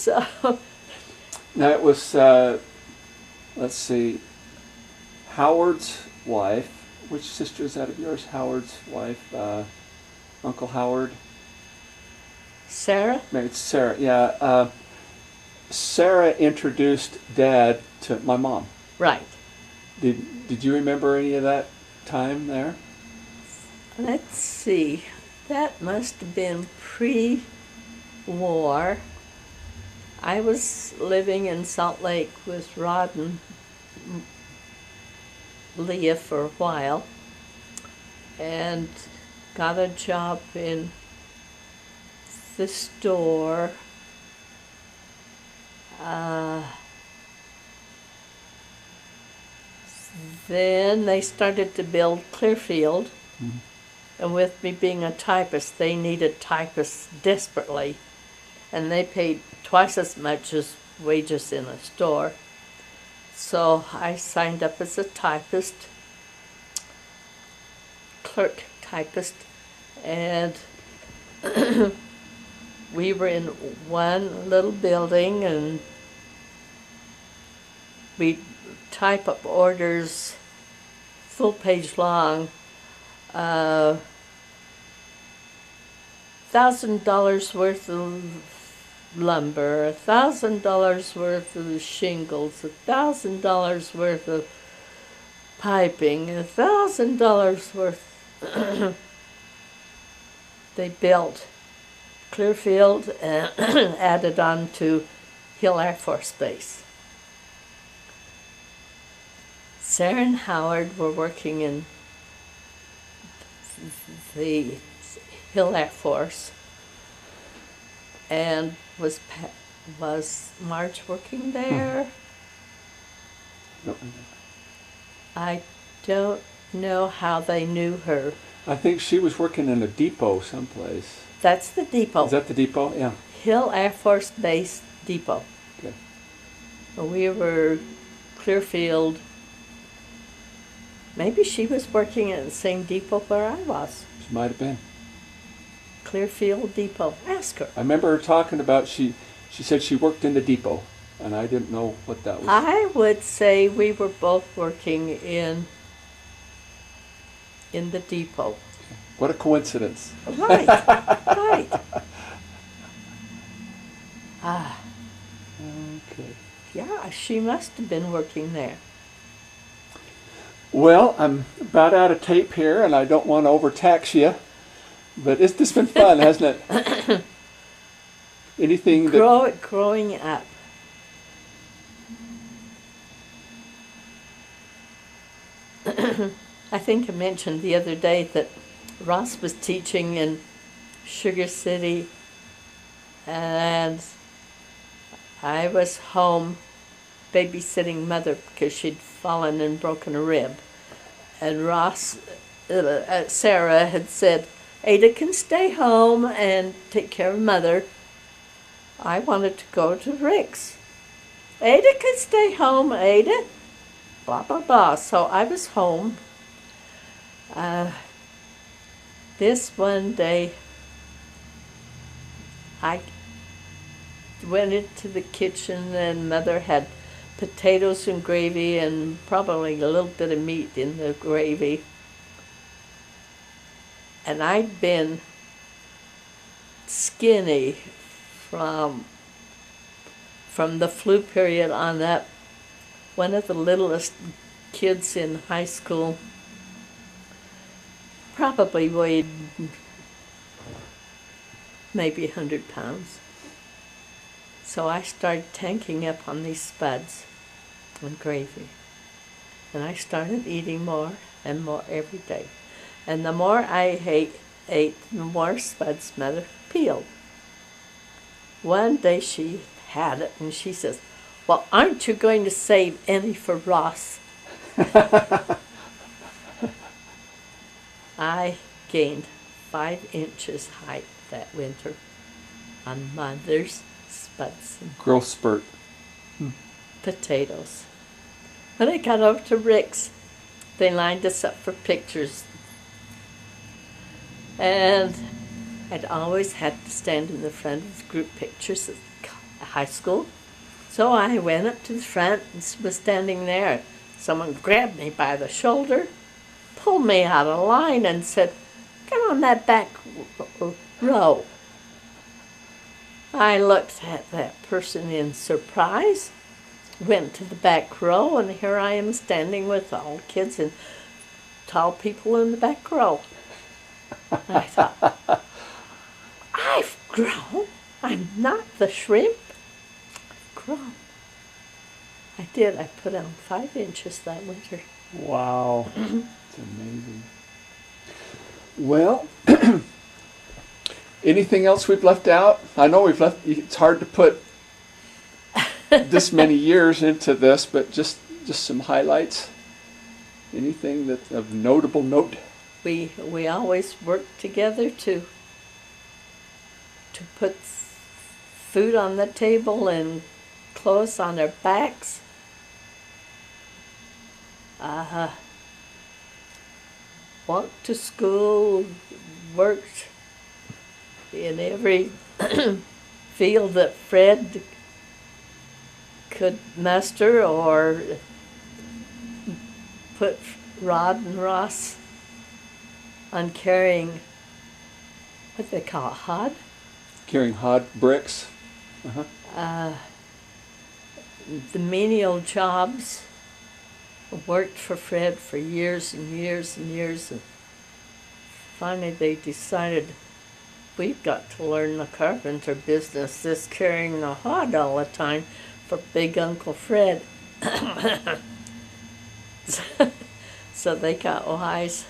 So, Now it was, let's see, Howard's wife. Which sister is that of yours? Howard's wife, Uncle Howard. Sarah? Maybe it's Sarah. Yeah. Sarah introduced Dad to my mom. Right. Did you remember any of that time there? Let's see. That must have been pre-war. I was living in Salt Lake with Rod and Leah for a while and got a job in the store. Then they started to build Clearfield. Mm-hmm. And with me being a typist, they needed typists desperately. And they paid twice as much as wages in a store. So I signed up as a typist, clerk typist, and we were in one little building, and we type up orders full page long, $1,000 worth of lumber, $1,000 worth of shingles, $1,000 worth of piping, $1,000 worth. They built Clearfield and added on to Hill Air Force Base. Sarah and Howard were working in the Hill Air Force, and was Marge working there? No. I don't know how they knew her. I think she was working in a depot someplace. That's the depot. Is that the depot? Yeah. Hill Air Force Base Depot. Okay. We were Clearfield. Maybe she was working at the same depot where I was. She might have been. Clearfield Depot. Ask her. I remember her talking about she said she worked in the depot, and I didn't know what that was. I would say we were both working in the depot. What a coincidence. Right, right. Okay. Yeah, she must have been working there. Well, I'm about out of tape here, and I don't want to overtax you, but it's just been fun, hasn't it? Anything that... Growing up. I think I mentioned the other day that Ross was teaching in Sugar City, and I was home babysitting Mother because she'd fallen and broken a rib. And Ross, Sarah had said, Ada can stay home and take care of Mother. I wanted to go to Rick's. Ada can stay home, Ada. Blah, blah, blah. So I was home. This one day, I went into the kitchen and Mother had potatoes and gravy and probably a little bit of meat in the gravy. And I'd been skinny from the flu period on up. One of the littlest kids in high school probably weighed maybe 100 pounds. So I started tanking up on these spuds and gravy. And I started eating more and more every day. And the more I ate, the more spuds Mother peeled. One day she had it and she says, well, aren't you going to save any for Ross? I gained 5 inches height that winter on Mother's spuds and Growth spurt. potatoes. When I got over to Rick's, they lined us up for pictures. And I'd always had to stand in the front of the group pictures. high school. So I went up to the front and was standing there. Someone grabbed me by the shoulder, pulled me out of line, and said, "Come on that back row." I looked at that person in surprise, went to the back row, and here I am standing with all kids and tall people in the back row. And I thought, I've grown. I'm not the shrimp. I've grown. I did. I put on 5 inches that winter. Wow. It's amazing. Well, anything else we've left out? I know we've left, it's hard to put this many years into this, but just some highlights. Anything that of notable note? We always worked together to put food on the table and clothes on their backs. Walked to school, worked in every field that Fred could muster, or put Rod and Ross on carrying, what they call it, hod? Carrying hod bricks. The menial jobs. Worked for Fred for years and years and years, and finally they decided, we've got to learn the carpenter business, this carrying the hod all the time for Big Uncle Fred. So they got wise.